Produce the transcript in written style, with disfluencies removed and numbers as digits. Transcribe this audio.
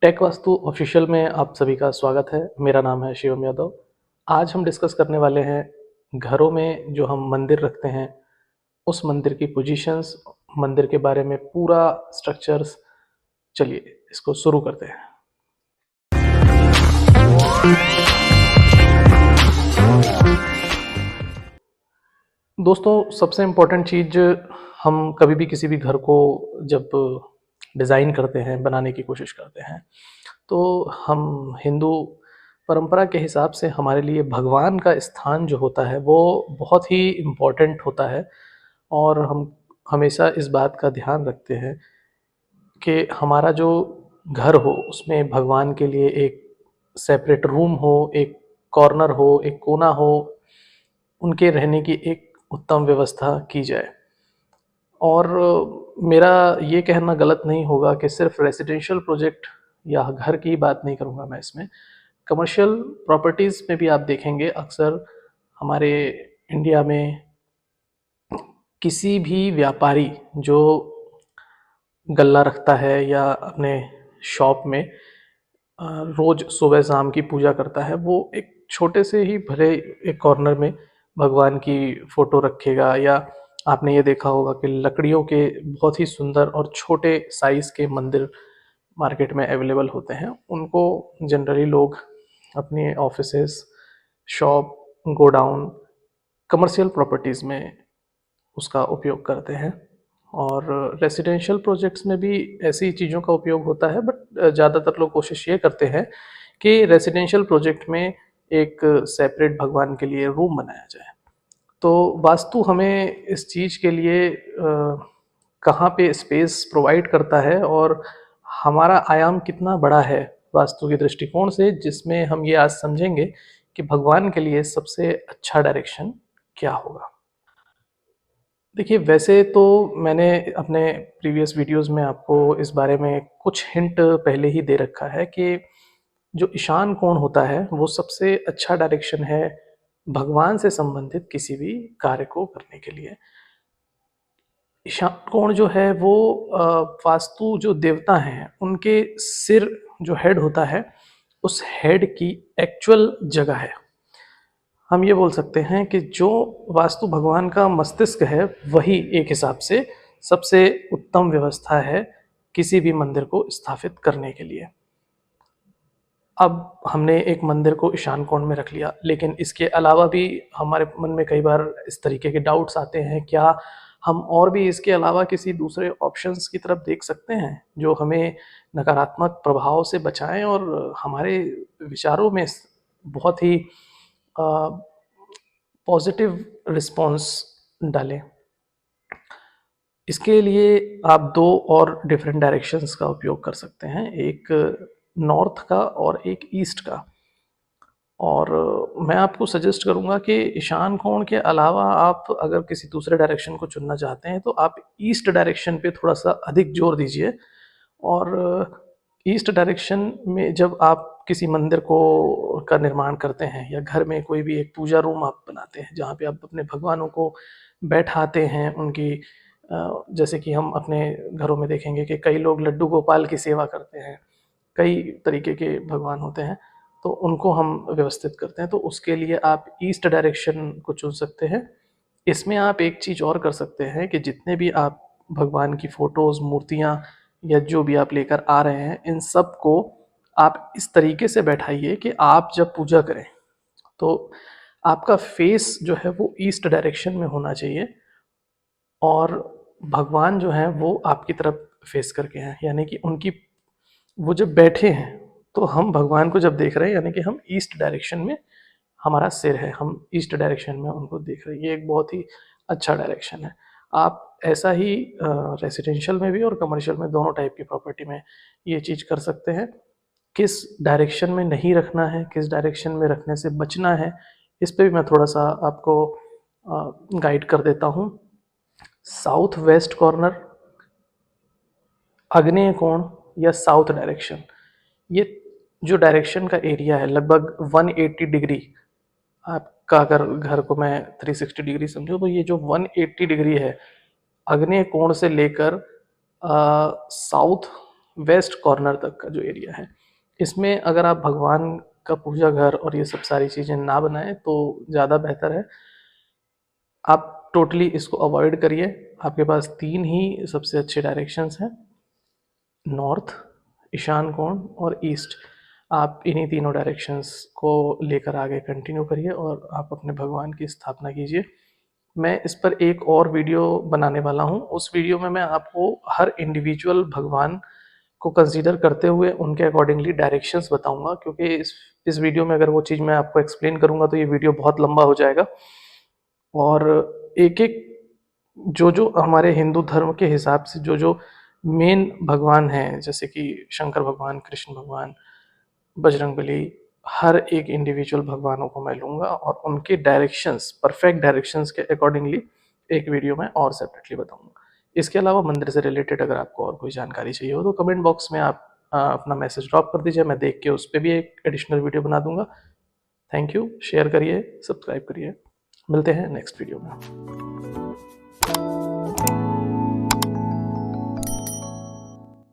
Take vastu official में आप सभी का स्वागत है। मेरा नाम है शिवम यादव। आज हम डिस्कस करने वाले हैं घरों में जो हम मंदिर रखते हैं उस मंदिर की पोजीशंस, मंदिर के बारे में पूरा स्ट्रक्चर्स। चलिए इसको शुरू करते हैं। दोस्तों, सबसे इम्पोर्टेंट चीज़, हम कभी भी किसी भी घर को जब डिज़ाइन करते हैं, बनाने की कोशिश करते हैं, तो हम हिंदू परंपरा के हिसाब से हमारे लिए भगवान का स्थान जो होता है वो बहुत ही इम्पोर्टेंट होता है। और हम हमेशा इस बात का ध्यान रखते हैं कि हमारा जो घर हो उसमें भगवान के लिए एक सेपरेट रूम हो, एक कॉर्नर हो, एक कोना हो, उनके रहने की एक उत्तम व्यवस्था की जाए। और मेरा ये कहना गलत नहीं होगा कि सिर्फ रेसिडेंशियल प्रोजेक्ट या घर की बात नहीं करूँगा मैं इसमें। कमर्शियल प्रॉपर्टीज़ में भी आप देखेंगे अक्सर हमारे इंडिया में किसी भी व्यापारी जो गल्ला रखता है या अपने शॉप में रोज़ सुबह शाम की पूजा करता है, वो एक छोटे से ही भले एक कॉर्नर में भगवान की फ़ोटो रखेगा। या आपने ये देखा होगा कि लकड़ियों के बहुत ही सुंदर और छोटे साइज़ के मंदिर मार्केट में अवेलेबल होते हैं। उनको जनरली लोग अपने offices, shop, godown, commercial properties में उसका उपयोग करते हैं। और रेसिडेंशियल प्रोजेक्ट्स में भी ऐसी चीज़ों का उपयोग होता है, बट ज़्यादातर लोग कोशिश ये करते हैं कि रेसिडेंशियल प्रोजेक्ट में एक सेपरेट भगवान के लिए रूम बनाया जाए। तो वास्तु हमें इस चीज़ के लिए कहाँ पे स्पेस प्रोवाइड करता है और हमारा आयाम कितना बड़ा है वास्तु के दृष्टिकोण से, जिसमें हम ये आज समझेंगे कि भगवान के लिए सबसे अच्छा डायरेक्शन क्या होगा। देखिए, वैसे तो मैंने अपने प्रीवियस वीडियोस में आपको इस बारे में कुछ हिंट पहले ही दे रखा है कि जो ईशान कोण होता है वो सबसे अच्छा डायरेक्शन है भगवान से संबंधित किसी भी कार्य को करने के लिए। ईशान कोण जो है वो वास्तु जो देवता हैं उनके सिर, जो हेड होता है, उस हेड की एक्चुअल जगह है। हम ये बोल सकते हैं कि जो वास्तु भगवान का मस्तिष्क है वही एक हिसाब से सबसे उत्तम व्यवस्था है किसी भी मंदिर को स्थापित करने के लिए। अब हमने एक मंदिर को ईशान कोण में रख लिया, लेकिन इसके अलावा भी हमारे मन में कई बार इस तरीके के डाउट्स आते हैं, क्या हम और भी इसके अलावा किसी दूसरे ऑप्शंस की तरफ देख सकते हैं जो हमें नकारात्मक प्रभाव से बचाएं और हमारे विचारों में बहुत ही पॉजिटिव रिस्पॉन्स डालें। इसके लिए आप दो और डिफरेंट डायरेक्शंस का उपयोग कर सकते हैं, एक नॉर्थ का और एक ईस्ट का। और मैं आपको सजेस्ट करूंगा कि ईशान कोण के अलावा आप अगर किसी दूसरे डायरेक्शन को चुनना चाहते हैं तो आप ईस्ट डायरेक्शन पे थोड़ा सा अधिक जोर दीजिए। और ईस्ट डायरेक्शन में जब आप किसी मंदिर को का निर्माण करते हैं या घर में कोई भी एक पूजा रूम आप बनाते हैं जहाँ पे आप अपने भगवानों को बैठाते हैं, उनकी जैसे कि हम अपने घरों में देखेंगे कि कई लोग लड्डू गोपाल की सेवा करते हैं, कई तरीके के भगवान होते हैं, तो उनको हम व्यवस्थित करते हैं। तो उसके लिए आप ईस्ट डायरेक्शन को चुन सकते हैं। इसमें आप एक चीज़ और कर सकते हैं कि जितने भी आप भगवान की फ़ोटोज़, मूर्तियाँ या जो भी आप लेकर आ रहे हैं, इन सब को आप इस तरीके से बैठाइए कि आप जब पूजा करें तो आपका फेस जो है वो ईस्ट डायरेक्शन में होना चाहिए और भगवान जो हैं वो आपकी तरफ फेस करके हैं, यानी कि उनकी, वो जब बैठे हैं तो हम भगवान को जब देख रहे हैं यानी कि हम ईस्ट डायरेक्शन में हमारा सिर है, हम ईस्ट डायरेक्शन में उनको देख रहे हैं। ये एक बहुत ही अच्छा डायरेक्शन है। आप ऐसा ही रेसिडेंशियल में भी और कमर्शियल में, दोनों टाइप की प्रॉपर्टी में ये चीज़ कर सकते हैं। किस डायरेक्शन में नहीं रखना है, किस डायरेक्शन में रखने से बचना है, इस पे भी मैं थोड़ा सा आपको गाइड कर देता हूँ। साउथ वेस्ट कॉर्नर, आग्नेय कोण या साउथ डायरेक्शन, ये जो डायरेक्शन का एरिया है लगभग 180 डिग्री। आपका अगर घर को मैं 360 डिग्री समझूं तो ये जो 180 डिग्री है आग्नेय कोण से लेकर साउथ वेस्ट कॉर्नर तक का जो एरिया है, इसमें अगर आप भगवान का पूजा घर और ये सब सारी चीज़ें ना बनाएं तो ज़्यादा बेहतर है। आप टोटली इसको अवॉइड करिए। आपके पास तीन ही सबसे अच्छे डायरेक्शंस हैं, नॉर्थ, ईशान कोण और ईस्ट। आप इन्हीं तीनों डायरेक्शंस को लेकर आगे कंटिन्यू करिए और आप अपने भगवान की स्थापना कीजिए। मैं इस पर एक और वीडियो बनाने वाला हूँ। उस वीडियो में मैं आपको हर इंडिविजुअल भगवान को कंसीडर करते हुए उनके अकॉर्डिंगली डायरेक्शंस बताऊंगा, क्योंकि इस वीडियो में अगर वो चीज़ मैं आपको एक्सप्लेन करूंगा तो ये वीडियो बहुत लंबा हो जाएगा। और एक एक जो जो हमारे हिंदू धर्म के हिसाब से जो जो मेन भगवान हैं, जैसे कि शंकर भगवान, कृष्ण भगवान, बजरंगबली, हर एक इंडिविजुअल भगवानों को मैं लूँगा और उनके डायरेक्शंस, परफेक्ट डायरेक्शंस के अकॉर्डिंगली एक वीडियो में और सेपरेटली बताऊँगा। इसके अलावा मंदिर से रिलेटेड अगर आपको और कोई जानकारी चाहिए हो तो कमेंट बॉक्स में आप अपना मैसेज ड्रॉप कर दीजिए, मैं देख के उस पर भी एक एडिशनल वीडियो बना दूंगा। थैंक यू, शेयर करिए, सब्सक्राइब करिए, मिलते हैं नेक्स्ट वीडियो में।